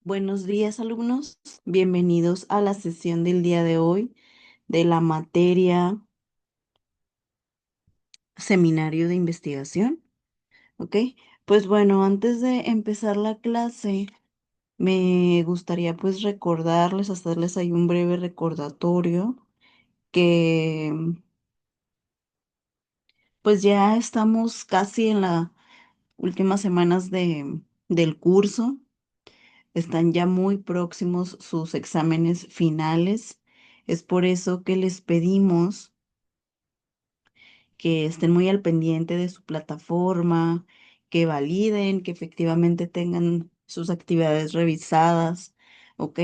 Buenos días, alumnos. Bienvenidos a la sesión del día de hoy de la materia Seminario de Investigación. ¿Ok? Pues bueno, antes de empezar la clase, me gustaría pues recordarles, hacerles ahí un breve recordatorio que pues ya estamos casi en las últimas semanas del curso. Están ya muy próximos sus exámenes finales. Es por eso que les pedimos que estén muy al pendiente de su plataforma, que validen, que efectivamente tengan sus actividades revisadas, ¿ok?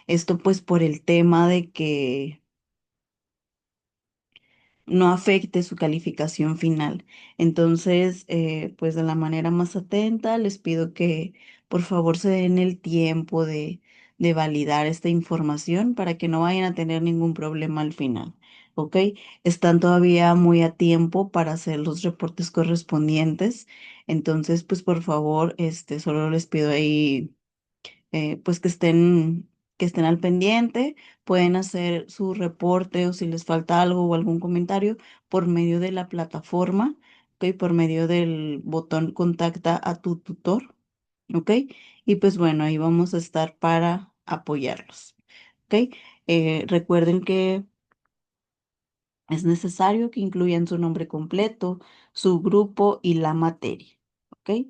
Esto pues por el tema de que no afecte su calificación final. Entonces, pues de la manera más atenta, les pido que por favor se den el tiempo de validar esta información para que no vayan a tener ningún problema al final. ¿Ok? Están todavía muy a tiempo para hacer los reportes correspondientes. Entonces, pues por favor, solo les pido ahí pues que estén al pendiente, pueden hacer su reporte o si les falta algo o algún comentario por medio de la plataforma, ¿ok? Por medio del botón contacta a tu tutor, ¿ok? Y pues bueno, ahí vamos a estar para apoyarlos, ¿ok? Recuerden que es necesario que incluyan su nombre completo, su grupo y la materia, ¿ok?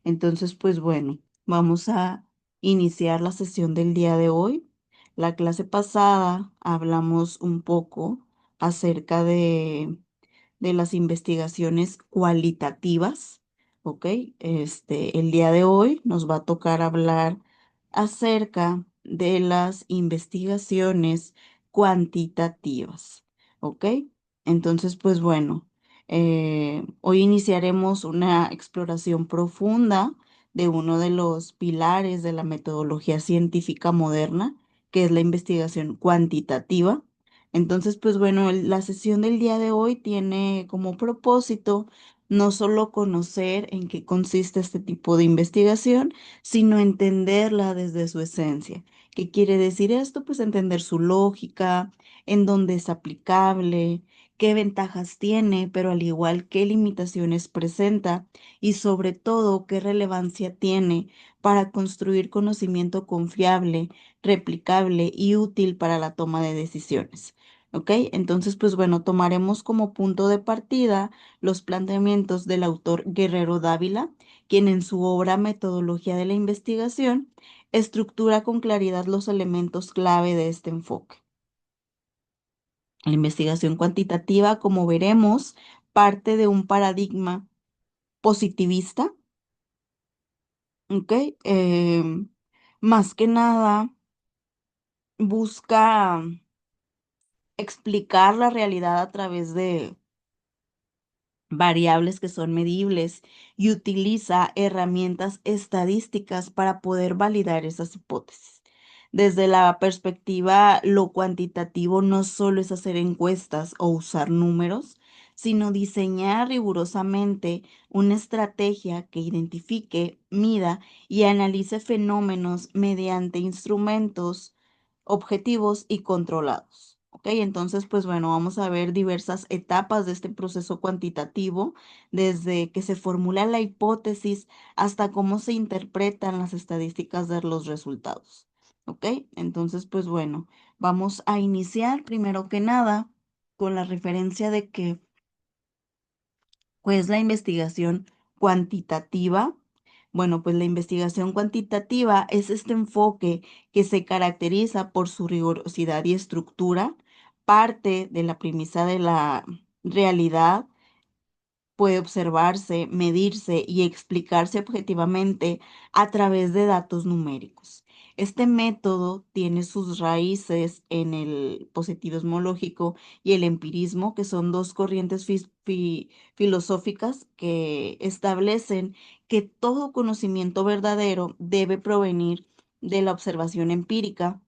Entonces, pues bueno, vamos a iniciar la sesión del día de hoy. La clase pasada hablamos un poco acerca de las investigaciones cualitativas, ¿ok? El día de hoy nos va a tocar hablar acerca de las investigaciones cuantitativas, ¿ok? Entonces, pues bueno, hoy iniciaremos una exploración profunda de uno de los pilares de la metodología científica moderna, que es la investigación cuantitativa. Entonces, pues bueno, la sesión del día de hoy tiene como propósito no solo conocer en qué consiste este tipo de investigación, sino entenderla desde su esencia. ¿Qué quiere decir esto? Pues entender su lógica, en dónde es aplicable, qué ventajas tiene, pero al igual qué limitaciones presenta y sobre todo qué relevancia tiene para construir conocimiento confiable, replicable y útil para la toma de decisiones. ¿Ok? Entonces, pues bueno, tomaremos como punto de partida los planteamientos del autor Guerrero Dávila, quien en su obra Metodología de la Investigación estructura con claridad los elementos clave de este enfoque. La investigación cuantitativa, como veremos, parte de un paradigma positivista, ¿ok? Más que nada, busca explicar la realidad a través de variables que son medibles y utiliza herramientas estadísticas para poder validar esas hipótesis. Desde la perspectiva, lo cuantitativo no solo es hacer encuestas o usar números, sino diseñar rigurosamente una estrategia que identifique, mida y analice fenómenos mediante instrumentos objetivos y controlados. ¿Ok? Entonces, pues bueno, vamos a ver diversas etapas de este proceso cuantitativo, desde que se formula la hipótesis hasta cómo se interpretan las estadísticas de los resultados. ¿Ok? Entonces, pues bueno, vamos a iniciar primero que nada con la referencia de que, pues, la investigación cuantitativa. Bueno, pues la investigación cuantitativa es este enfoque que se caracteriza por su rigurosidad y estructura, parte de la premisa de la realidad, puede observarse, medirse y explicarse objetivamente a través de datos numéricos. Este método tiene sus raíces en el positivismo lógico y el empirismo, que son dos corrientes filosóficas que establecen que todo conocimiento verdadero debe provenir de la observación empírica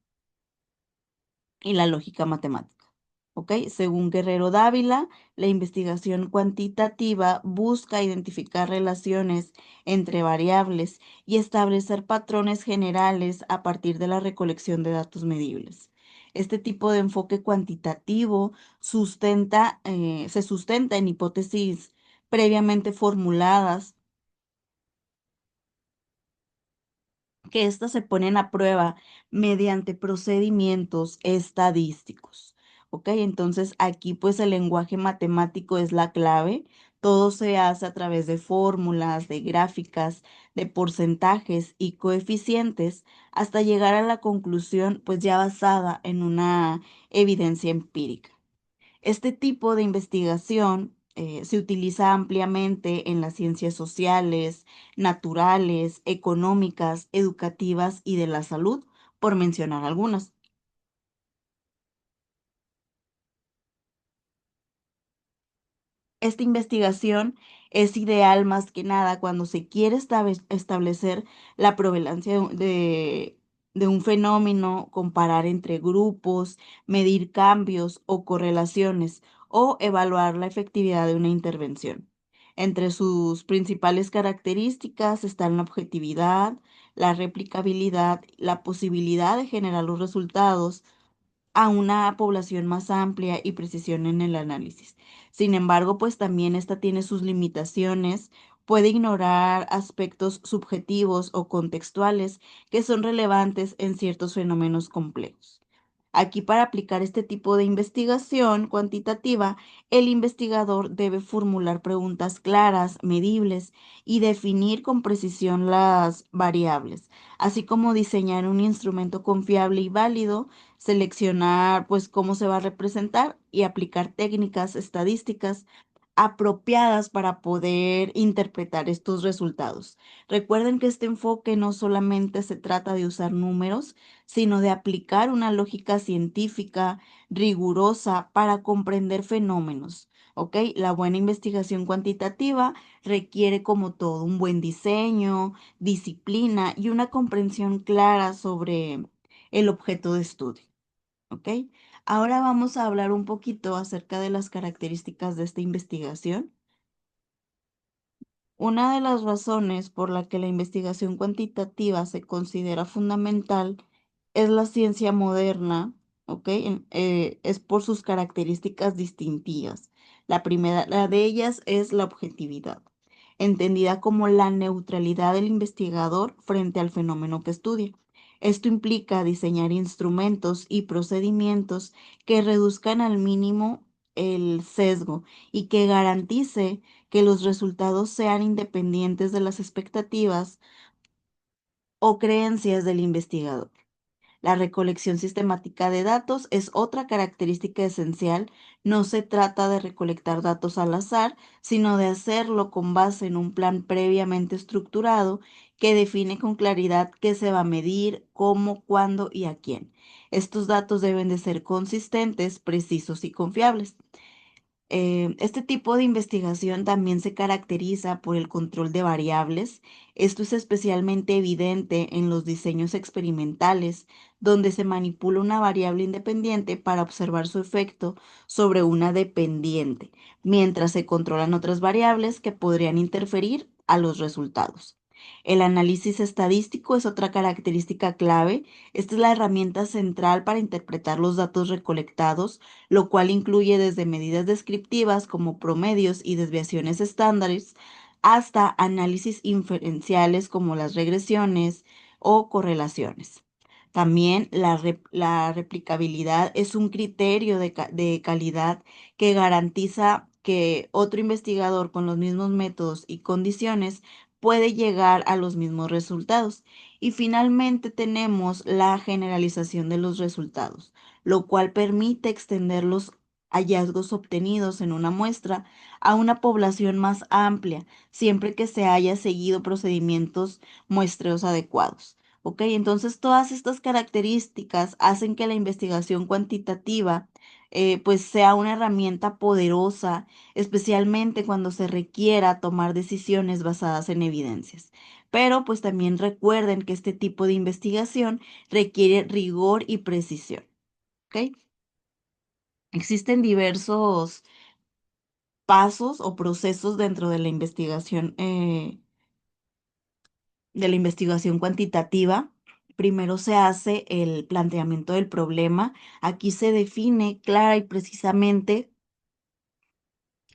y la lógica matemática. ¿ok? Según Guerrero Dávila, la investigación cuantitativa busca identificar relaciones entre variables y establecer patrones generales a partir de la recolección de datos medibles. Este tipo de enfoque cuantitativo se sustenta en hipótesis previamente formuladas, que éstas se ponen a prueba mediante procedimientos estadísticos. ¿Ok? Entonces aquí pues el lenguaje matemático es la clave. Todo se hace a través de fórmulas, de gráficas, de porcentajes y coeficientes hasta llegar a la conclusión pues ya basada en una evidencia empírica. Este tipo de investigación se utiliza ampliamente en las ciencias sociales, naturales, económicas, educativas y de la salud, por mencionar algunas. Esta investigación es ideal más que nada cuando se quiere establecer la prevalencia de un fenómeno, comparar entre grupos, medir cambios o correlaciones o evaluar la efectividad de una intervención. Entre sus principales características están la objetividad, la replicabilidad, la posibilidad de generar los resultados a una población más amplia y precisión en el análisis. Sin embargo, pues también esta tiene sus limitaciones, puede ignorar aspectos subjetivos o contextuales que son relevantes en ciertos fenómenos complejos. Aquí, para aplicar este tipo de investigación cuantitativa, el investigador debe formular preguntas claras, medibles y definir con precisión las variables, así como diseñar un instrumento confiable y válido, seleccionar pues cómo se va a representar y aplicar técnicas estadísticas apropiadas para poder interpretar estos resultados. Recuerden que este enfoque no solamente se trata de usar números, sino de aplicar una lógica científica rigurosa para comprender fenómenos. ¿Ok? La buena investigación cuantitativa requiere como todo un buen diseño, disciplina y una comprensión clara sobre el objeto de estudio. ¿Ok? Ahora vamos a hablar un poquito acerca de las características de esta investigación. Una de las razones por la que la investigación cuantitativa se considera fundamental es la ciencia moderna, ¿ok? Es por sus características distintivas. La primera de ellas es la objetividad, entendida como la neutralidad del investigador frente al fenómeno que estudia. Esto implica diseñar instrumentos y procedimientos que reduzcan al mínimo el sesgo y que garantice que los resultados sean independientes de las expectativas o creencias del investigador. La recolección sistemática de datos es otra característica esencial. No se trata de recolectar datos al azar, sino de hacerlo con base en un plan previamente estructurado que define con claridad qué se va a medir, cómo, cuándo y a quién. Estos datos deben de ser consistentes, precisos y confiables. Este tipo de investigación también se caracteriza por el control de variables. Esto es especialmente evidente en los diseños experimentales, donde se manipula una variable independiente para observar su efecto sobre una dependiente, mientras se controlan otras variables que podrían interferir a los resultados. El análisis estadístico es otra característica clave. Esta es la herramienta central para interpretar los datos recolectados, lo cual incluye desde medidas descriptivas como promedios y desviaciones estándares hasta análisis inferenciales como las regresiones o correlaciones. También la replicabilidad es un criterio de calidad que garantiza que otro investigador con los mismos métodos y condiciones puede llegar a los mismos resultados. Y finalmente tenemos la generalización de los resultados, lo cual permite extender los hallazgos obtenidos en una muestra a una población más amplia, siempre que se haya seguido procedimientos muestreos adecuados. ¿Ok? Entonces, todas estas características hacen que la investigación cuantitativa pues sea una herramienta poderosa, especialmente cuando se requiera tomar decisiones basadas en evidencias. Pero pues también recuerden que este tipo de investigación requiere rigor y precisión. ¿Ok? Existen diversos pasos o procesos dentro de la investigación cuantitativa. Primero se hace el planteamiento del problema. Aquí se define clara y precisamente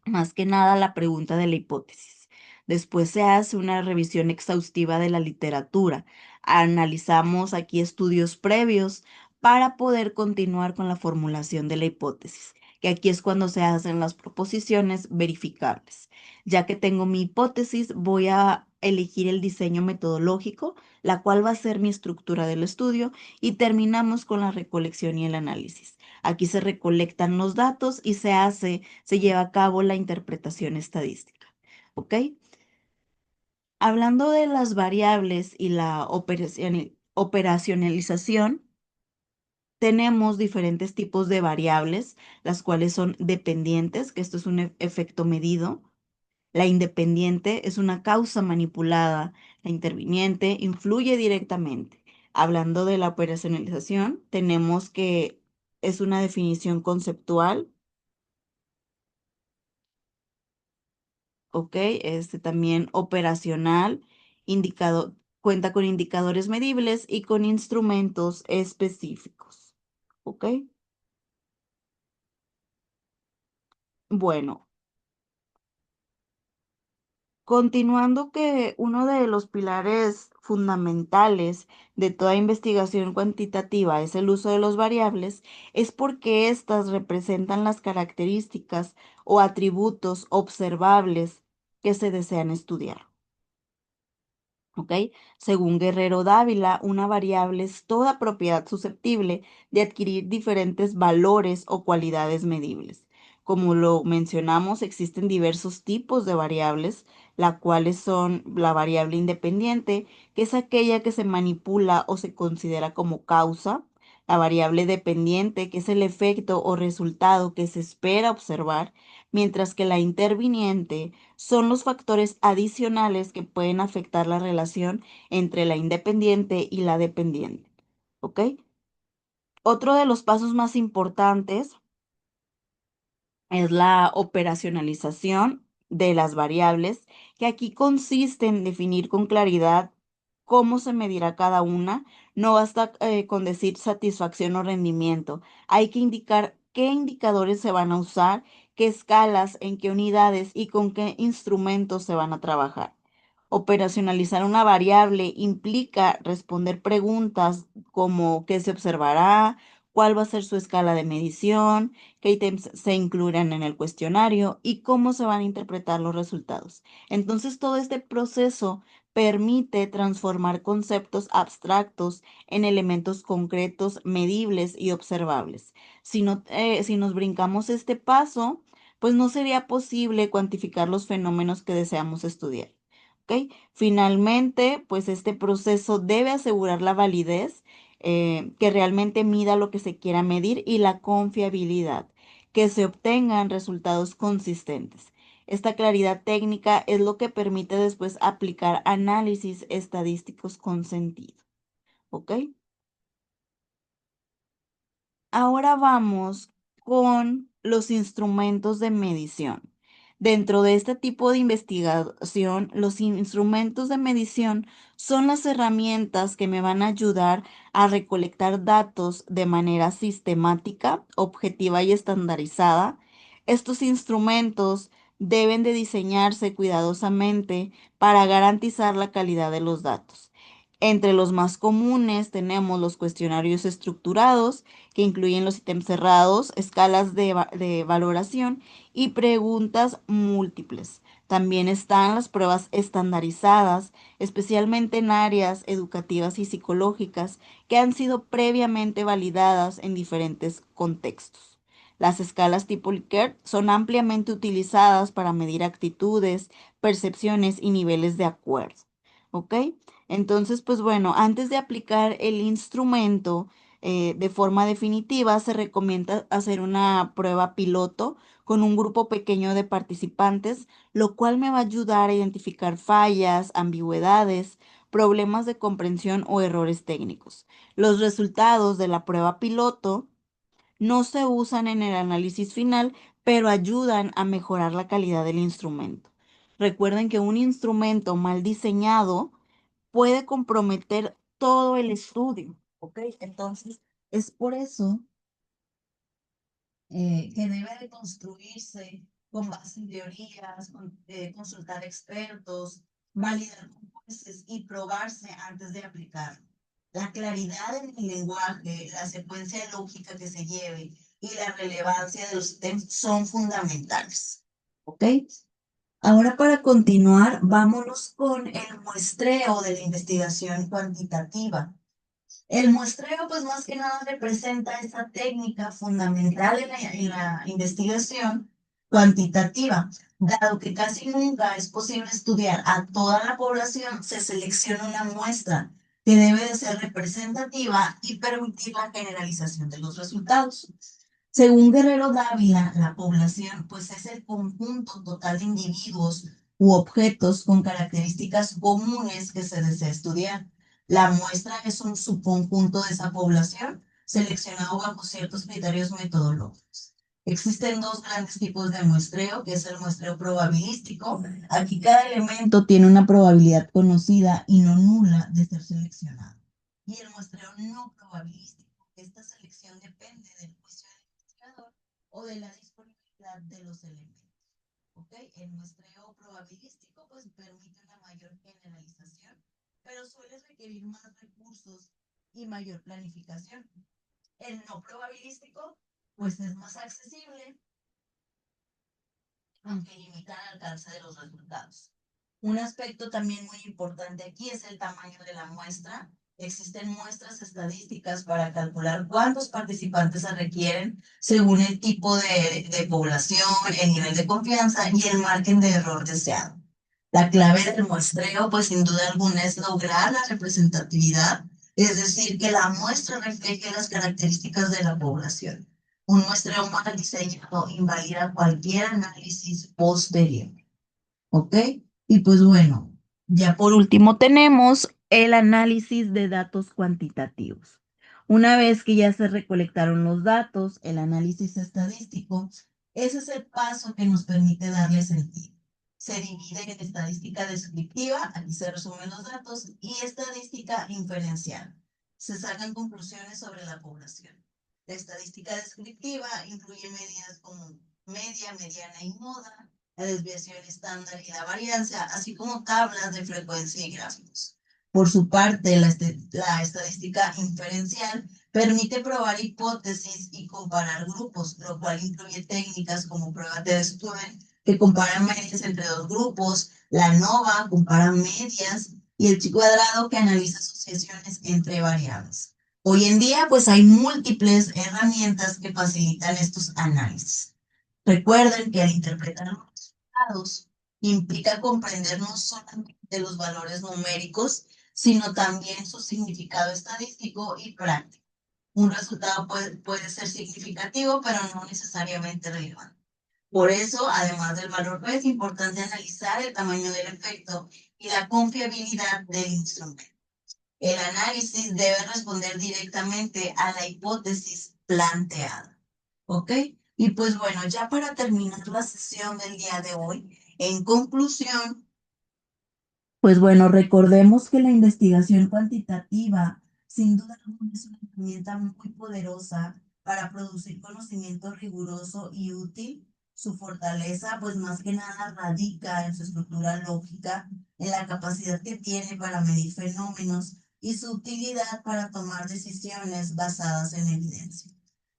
más que nada la pregunta de la hipótesis. Después se hace una revisión exhaustiva de la literatura. Analizamos aquí estudios previos para poder continuar con la formulación de la hipótesis, que aquí es cuando se hacen las proposiciones verificables. Ya que tengo mi hipótesis, voy a elegir el diseño metodológico, la cual va a ser mi estructura del estudio, y terminamos con la recolección y el análisis. Aquí se recolectan los datos y se lleva a cabo la interpretación estadística. ¿Ok? Hablando de las variables y la operacionalización, tenemos diferentes tipos de variables, las cuales son dependientes, que esto es un efecto medido. La independiente es una causa manipulada. La interviniente influye directamente. Hablando de la operacionalización, tenemos que es una definición conceptual. ¿Ok? Este también operacional, cuenta con indicadores medibles y con instrumentos específicos. ¿Ok? Bueno, continuando que uno de los pilares fundamentales de toda investigación cuantitativa es el uso de los variables, es porque éstas representan las características o atributos observables que se desean estudiar. ¿Ok? Según Guerrero Dávila, una variable es toda propiedad susceptible de adquirir diferentes valores o cualidades medibles. Como lo mencionamos, existen diversos tipos de variables, las cuales son la variable independiente, que es aquella que se manipula o se considera como causa, la variable dependiente, que es el efecto o resultado que se espera observar, mientras que la interviniente son los factores adicionales que pueden afectar la relación entre la independiente y la dependiente. ¿Ok? Otro de los pasos más importantes es la operacionalización de las variables, que aquí consiste en definir con claridad cómo se medirá cada una. No basta con decir satisfacción o rendimiento. Hay que indicar qué indicadores se van a usar, qué escalas, en qué unidades y con qué instrumentos se van a trabajar. Operacionalizar una variable implica responder preguntas como qué se observará, cuál va a ser su escala de medición, qué ítems se incluirán en el cuestionario y cómo se van a interpretar los resultados. Entonces, todo este proceso permite transformar conceptos abstractos en elementos concretos, medibles y observables. Si nos brincamos este paso, pues no sería posible cuantificar los fenómenos que deseamos estudiar. ¿Ok? Finalmente, pues este proceso debe asegurar la validez, que realmente mida lo que se quiera medir y la confiabilidad, que se obtengan resultados consistentes. Esta claridad técnica es lo que permite después aplicar análisis estadísticos con sentido. ¿Ok? Ahora vamos con los instrumentos de medición. Dentro de este tipo de investigación, los instrumentos de medición son las herramientas que me van a ayudar a recolectar datos de manera sistemática, objetiva y estandarizada. Estos instrumentos deben de diseñarse cuidadosamente para garantizar la calidad de los datos. Entre los más comunes tenemos los cuestionarios estructurados, que incluyen los ítems cerrados, escalas de valoración y preguntas múltiples. También están las pruebas estandarizadas, especialmente en áreas educativas y psicológicas, que han sido previamente validadas en diferentes contextos. Las escalas tipo Likert son ampliamente utilizadas para medir actitudes, percepciones y niveles de acuerdo. ¿Ok? Entonces, pues bueno, antes de aplicar el instrumento, de forma definitiva, se recomienda hacer una prueba piloto con un grupo pequeño de participantes, lo cual me va a ayudar a identificar fallas, ambigüedades, problemas de comprensión o errores técnicos. Los resultados de la prueba piloto No se usan en el análisis final, pero ayudan a mejorar la calidad del instrumento. Recuerden que un instrumento mal diseñado puede comprometer todo el estudio, ¿ok? Entonces, es por eso que debe de construirse con base en teorías, consultar expertos, validar con jueces y probarse antes de aplicarlo. La claridad en el lenguaje, la secuencia lógica que se lleve y la relevancia de los ítems son fundamentales. ¿Ok? Ahora para continuar, vámonos con el muestreo de la investigación cuantitativa. El muestreo, pues más que nada representa esta técnica fundamental en la investigación cuantitativa. Dado que casi nunca es posible estudiar a toda la población, se selecciona una muestra que debe de ser representativa y permitir la generalización de los resultados. Según Guerrero Dávila, la población pues es el conjunto total de individuos u objetos con características comunes que se desea estudiar. La muestra es un subconjunto de esa población seleccionado bajo ciertos criterios metodológicos. Existen dos grandes tipos de muestreo, que es el muestreo probabilístico. Aquí cada elemento tiene una probabilidad conocida y no nula de ser seleccionado. Y el muestreo no probabilístico. Esta selección depende del juicio del investigador o de la disponibilidad de los elementos. ¿Ok? El muestreo probabilístico pues permite una mayor generalización, pero suele requerir más recursos y mayor planificación. El no probabilístico pues es más accesible, aunque limita el alcance de los resultados. Un aspecto también muy importante aquí es el tamaño de la muestra. Existen muestras estadísticas para calcular cuántos participantes se requieren según el tipo de población, el nivel de confianza y el margen de error deseado. La clave del muestreo, pues sin duda alguna, es lograr la representatividad, es decir, que la muestra refleje las características de la población. Un muestreo mal diseñado invalida cualquier análisis posterior. ¿Ok? Y pues bueno, ya por último tenemos el análisis de datos cuantitativos. Una vez que ya se recolectaron los datos, el análisis estadístico, ese es el paso que nos permite darle sentido. Se divide en estadística descriptiva, aquí se resumen los datos, y estadística inferencial. Se sacan conclusiones sobre la población. La estadística descriptiva incluye medidas como media, mediana y moda, la desviación estándar y la varianza, así como tablas de frecuencia y gráficos. Por su parte, la estadística inferencial permite probar hipótesis y comparar grupos, lo cual incluye técnicas como pruebas de Stuart, que comparan medias entre dos grupos, la ANOVA compara medias y el chi cuadrado que analiza asociaciones entre variables. Hoy en día, pues hay múltiples herramientas que facilitan estos análisis. Recuerden que al interpretar dados implica comprender no solamente los valores numéricos, sino también su significado estadístico y práctico. Un resultado puede ser significativo, pero no necesariamente relevante. Por eso, además del valor, es importante analizar el tamaño del efecto y la confiabilidad del instrumento. El análisis debe responder directamente a la hipótesis planteada. ¿Ok? Y pues bueno, ya para terminar la sesión del día de hoy, en conclusión, pues bueno, recordemos que la investigación cuantitativa sin duda alguna es una herramienta muy poderosa para producir conocimiento riguroso y útil. Su fortaleza, pues más que nada, radica en su estructura lógica, en la capacidad que tiene para medir fenómenos y su utilidad para tomar decisiones basadas en evidencia.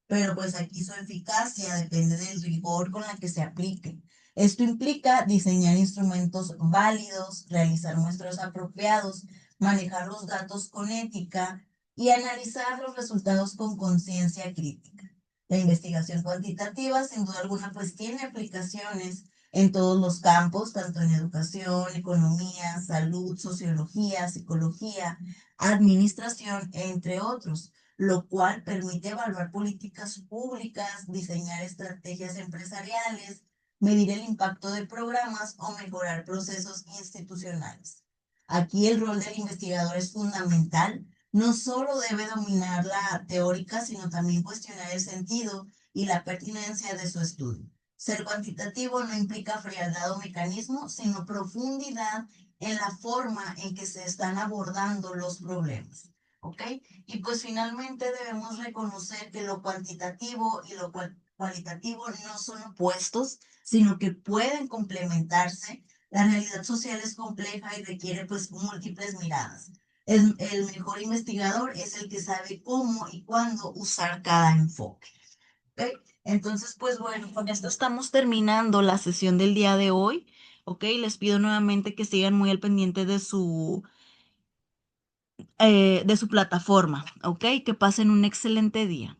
Pero pues aquí su eficacia depende del rigor con la que se aplique. Esto implica diseñar instrumentos válidos, realizar muestros apropiados, manejar los datos con ética y analizar los resultados con conciencia crítica. La investigación cuantitativa, sin duda alguna, pues tiene aplicaciones en todos los campos, tanto en educación, economía, salud, sociología, psicología, administración, entre otros, lo cual permite evaluar políticas públicas, diseñar estrategias empresariales, medir el impacto de programas o mejorar procesos institucionales. Aquí el rol del investigador es fundamental, no solo debe dominar la teórica, sino también cuestionar el sentido y la pertinencia de su estudio. Ser cuantitativo no implica frialdad o mecanismo, sino profundidad en la forma en que se están abordando los problemas. ¿Ok? Y pues finalmente debemos reconocer que lo cuantitativo y lo cualitativo no son opuestos, sino que pueden complementarse. La realidad social es compleja y requiere pues múltiples miradas. El mejor investigador es el que sabe cómo y cuándo usar cada enfoque. ¿Ok? Entonces, pues bueno, con esto estamos terminando la sesión del día de hoy. ¿Ok? Les pido nuevamente que sigan muy al pendiente de su plataforma. ¿Ok? Que pasen un excelente día.